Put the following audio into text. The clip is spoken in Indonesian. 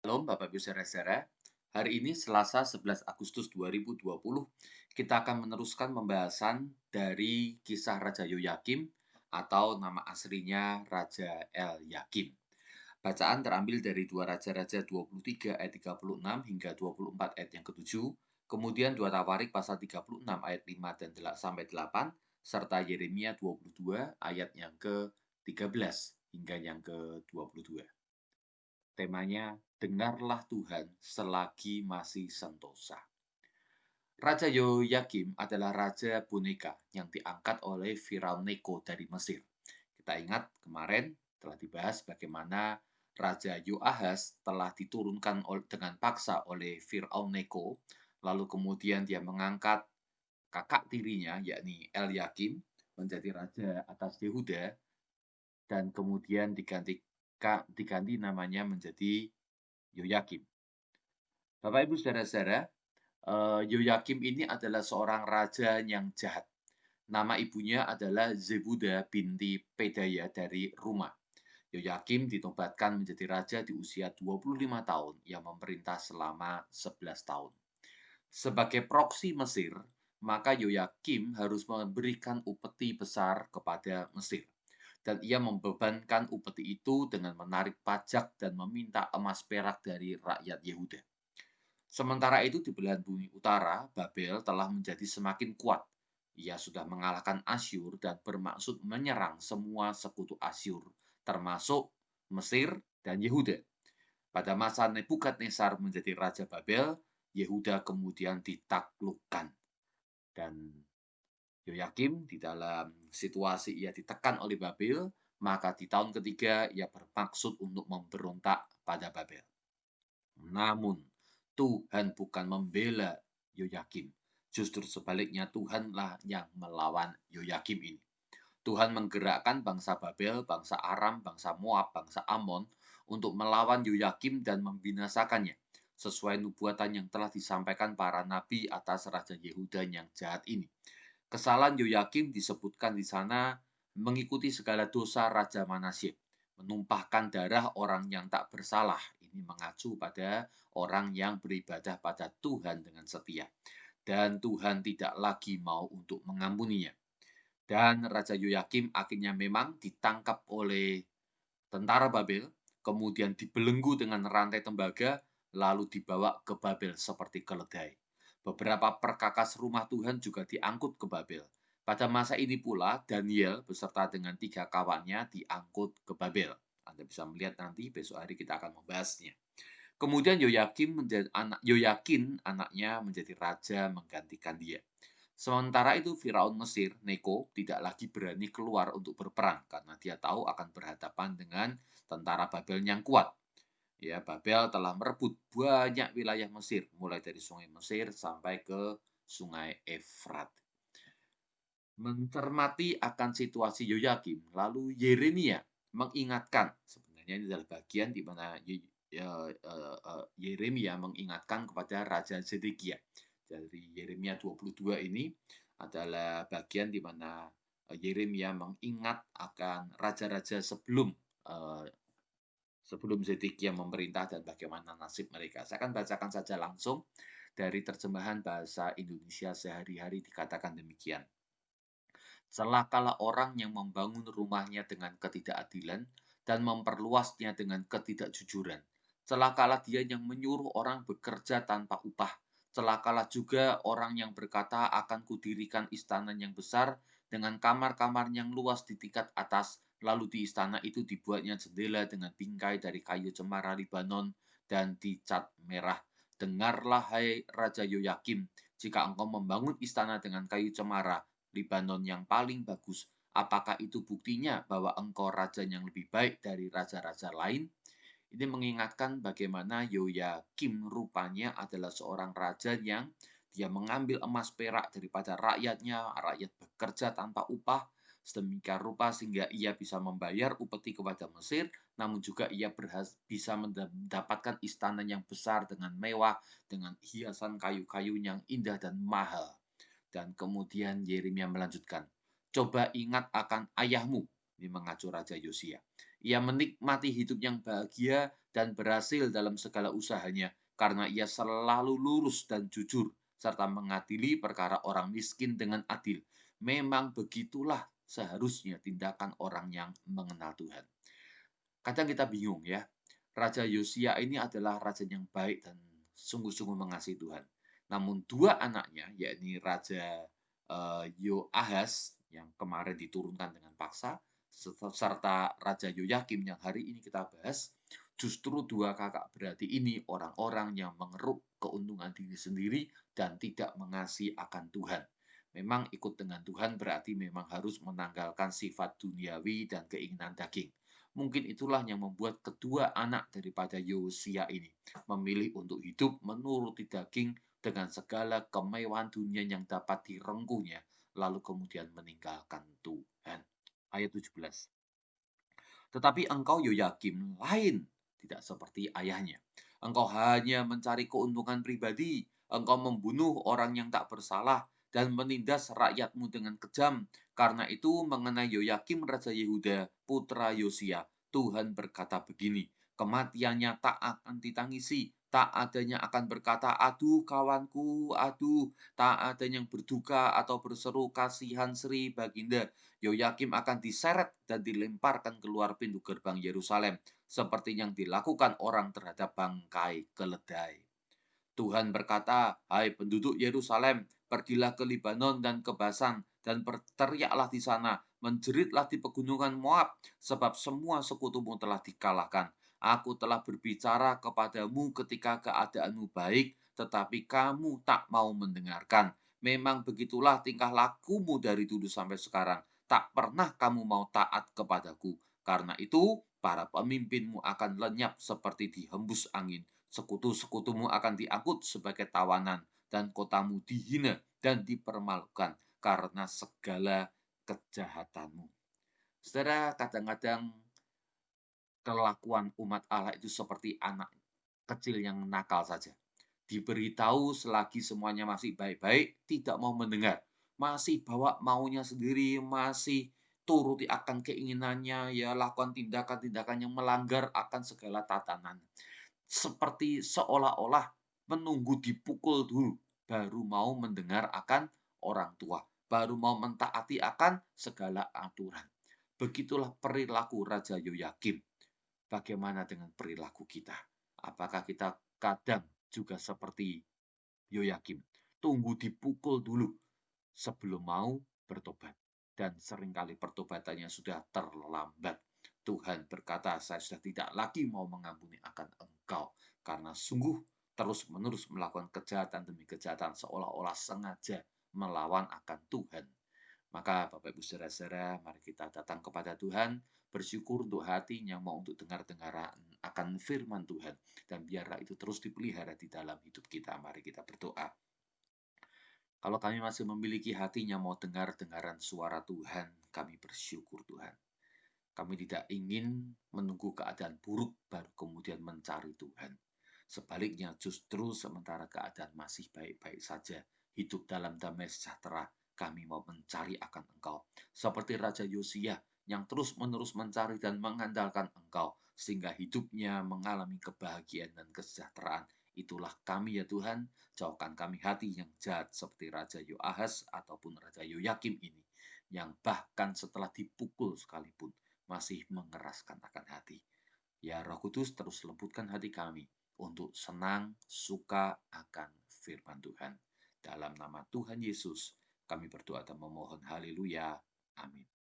Shalom Bapak Ibu Saudara-saudara. Hari ini Selasa 11 Agustus 2020, kita akan meneruskan pembahasan dari kisah Raja Yoyakim atau nama aslinya Raja El Yakim. Bacaan terambil dari 2 Raja-Raja 23 ayat 36 hingga 24 ayat yang ke-7, kemudian 2 Tawarik pasal 36 ayat 5 dan sampai 8, serta Yeremia 22 ayat yang ke-13 hingga yang ke-22. Temanya, dengarlah Tuhan selagi masih sentosa. Raja Yoyakim adalah raja boneka yang diangkat oleh Firaun Neko dari Mesir. Kita ingat kemarin telah dibahas bagaimana Raja Yoahas telah diturunkan dengan paksa oleh Firaun Neko, lalu kemudian dia mengangkat kakak tirinya, yakni El Yakim, menjadi raja atas Yehuda, dan kemudian diganti namanya menjadi Yoyakim. Bapak Ibu Saudara-saudara, Yoyakim ini adalah seorang raja yang jahat. Nama ibunya adalah Zebuda binti Pedaya dari Rumah. Yoyakim dinobatkan menjadi raja di usia 25 tahun yang memerintah selama 11 tahun. Sebagai proksi Mesir, maka Yoyakim harus memberikan upeti besar kepada Mesir. Dan ia membebankan upeti itu dengan menarik pajak dan meminta emas perak dari rakyat Yehuda. Sementara itu di belahan bumi utara, Babel telah menjadi semakin kuat. Ia sudah mengalahkan Asyur dan bermaksud menyerang semua sekutu Asyur, termasuk Mesir dan Yehuda. Pada masa Nebukadnezar menjadi Raja Babel, Yehuda kemudian ditaklukkan. Dan Yoyakim di dalam situasi ia ditekan oleh Babel, maka di tahun ketiga ia bermaksud untuk memberontak pada Babel. Namun, Tuhan bukan membela Yoyakim. Justru sebaliknya Tuhanlah yang melawan Yoyakim ini. Tuhan menggerakkan bangsa Babel, bangsa Aram, bangsa Moab, bangsa Amon untuk melawan Yoyakim dan membinasakannya. Sesuai nubuatan yang telah disampaikan para nabi atas Raja Yehuda yang jahat ini. Kesalahan Yoyakim disebutkan di sana mengikuti segala dosa Raja Manasye, menumpahkan darah orang yang tak bersalah. Ini mengacu pada orang yang beribadah pada Tuhan dengan setia. Dan Tuhan tidak lagi mau untuk mengampuninya. Dan Raja Yoyakim akhirnya memang ditangkap oleh tentara Babel, kemudian dibelenggu dengan rantai tembaga, lalu dibawa ke Babel seperti keledai. Beberapa perkakas rumah Tuhan juga diangkut ke Babel. Pada masa ini pula, Daniel beserta dengan 3 kawannya diangkut ke Babel. Anda bisa melihat nanti besok hari kita akan membahasnya. Kemudian Yoyakin anaknya menjadi raja menggantikan dia. Sementara itu Firaun Mesir, Neko, tidak lagi berani keluar untuk berperang karena dia tahu akan berhadapan dengan tentara Babel yang kuat. Ya, Babel telah merebut banyak wilayah Mesir, mulai dari Sungai Mesir sampai ke Sungai Efrat. Mencermati akan situasi Yoyakim, lalu Yeremia mengingatkan, sebenarnya ini adalah bagian di mana Yeremia mengingatkan kepada Raja Zedekia. Dari Yeremia 22 ini adalah bagian di mana Yeremia mengingat akan raja-raja eh, sebelum Zedekia memerintah dan bagaimana nasib mereka. Saya akan bacakan saja langsung dari terjemahan bahasa Indonesia sehari-hari, dikatakan demikian. Celakalah orang yang membangun rumahnya dengan ketidakadilan dan memperluasnya dengan ketidakjujuran. Celakalah dia yang menyuruh orang bekerja tanpa upah. Celakalah juga orang yang berkata, akan kudirikan istana yang besar dengan kamar-kamar yang luas di tingkat atas, lalu di istana itu dibuatnya jendela dengan bingkai dari kayu cemara Libanon dan dicat merah. Dengarlah, hai Raja Yoyakim, jika engkau membangun istana dengan kayu cemara Libanon yang paling bagus, apakah itu buktinya bahwa engkau raja yang lebih baik dari raja-raja lain? Ini mengingatkan bagaimana Yoyakim rupanya adalah seorang raja yang dia mengambil emas perak daripada rakyatnya, rakyat bekerja tanpa upah, sedemikian rupa sehingga ia bisa membayar upeti kepada Mesir, namun juga ia bisa mendapatkan istana yang besar dengan mewah, dengan hiasan kayu-kayu yang indah dan mahal. Dan kemudian Yeremia melanjutkan, coba ingat akan ayahmu, ini mengacu Raja Yosia. Ia menikmati hidup yang bahagia dan berhasil dalam segala usahanya karena ia selalu lurus dan jujur serta mengadili perkara orang miskin dengan adil. Memang begitulah seharusnya tindakan orang yang mengenal Tuhan. Kadang kita bingung ya, Raja Yosia ini adalah raja yang baik dan sungguh-sungguh mengasihi Tuhan. Namun dua anaknya, yakni Raja Yoahaz yang kemarin diturunkan dengan paksa, serta Raja Yoyakim yang hari ini kita bahas, justru dua kakak beradik ini orang-orang yang mengeruk keuntungan diri sendiri dan tidak mengasihi akan Tuhan. Memang ikut dengan Tuhan berarti memang harus menanggalkan sifat duniawi dan keinginan daging. Mungkin itulah yang membuat kedua anak daripada Yosia ini memilih untuk hidup menuruti daging dengan segala kemewahan dunia yang dapat direngkuhnya, lalu kemudian meninggalkan Tuhan. Ayat 17. Tetapi engkau Yoyakim lain, tidak seperti ayahnya. Engkau hanya mencari keuntungan pribadi, engkau membunuh orang yang tak bersalah, dan menindas rakyatmu dengan kejam. Karena itu mengenai Yoyakim Raja Yehuda, putra Yosia, Tuhan berkata begini, kematiannya tak akan ditangisi, tak adanya akan berkata, aduh kawanku, aduh, tak ada yang berduka atau berseru kasihan Sri Baginda. Yoyakim akan diseret dan dilemparkan keluar pintu gerbang Yerusalem, seperti yang dilakukan orang terhadap bangkai keledai. Tuhan berkata, hai penduduk Yerusalem, pergilah ke Libanon dan ke Basan, dan berteriaklah di sana, menjeritlah di pegunungan Moab, sebab semua sekutumu telah dikalahkan. Aku telah berbicara kepadamu ketika keadaanmu baik, tetapi kamu tak mau mendengarkan. Memang begitulah tingkah lakumu dari dulu sampai sekarang. Tak pernah kamu mau taat kepadaku. Karena itu, para pemimpinmu akan lenyap seperti dihembus angin. Sekutu-sekutumu akan diangkut sebagai tawanan, dan kotamu dihina dan dipermalukan karena segala kejahatanmu. Saudara, kadang-kadang kelakuan umat Allah itu seperti anak kecil yang nakal saja. Diberitahu selagi semuanya masih baik-baik, tidak mau mendengar. Masih bawa maunya sendiri, masih turuti akan keinginannya, ya lakukan tindakan-tindakan yang melanggar akan segala tatanan. Seperti seolah-olah menunggu dipukul dulu, baru mau mendengar akan orang tua, baru mau mentaati akan segala aturan. Begitulah perilaku Raja Yoyakim. Bagaimana dengan perilaku kita? Apakah kita kadang juga seperti Yoyakim? Tunggu dipukul dulu sebelum mau bertobat. Dan seringkali pertobatannya sudah terlambat. Tuhan berkata, saya sudah tidak lagi mau mengampuni akan engkau. Karena sungguh terus-menerus melakukan kejahatan demi kejahatan seolah-olah sengaja melawan akan Tuhan. Maka Bapak Ibu Saudara-saudara, mari kita datang kepada Tuhan, bersyukur untuk hati yang mau untuk dengar-dengaran akan firman Tuhan. Dan biarlah itu terus dipelihara di dalam hidup kita. Mari kita berdoa. Kalau kami masih memiliki hati yang mau dengar-dengaran suara Tuhan, kami bersyukur Tuhan. Kami tidak ingin menunggu keadaan buruk baru kemudian mencari Tuhan. Sebaliknya justru sementara keadaan masih baik-baik saja, hidup dalam damai sejahtera, kami mau mencari akan Engkau. Seperti Raja Yosia yang terus-menerus mencari dan mengandalkan Engkau, sehingga hidupnya mengalami kebahagiaan dan kesejahteraan. Itulah kami ya Tuhan, jauhkan kami hati yang jahat seperti Raja Yoahaz ataupun Raja Yoyakim ini, yang bahkan setelah dipukul sekalipun, masih mengeraskan akan hati. Ya Roh Kudus terus lembutkan hati kami untuk senang, suka akan firman Tuhan. Dalam nama Tuhan Yesus, kami berdoa dan memohon haleluya. Amin.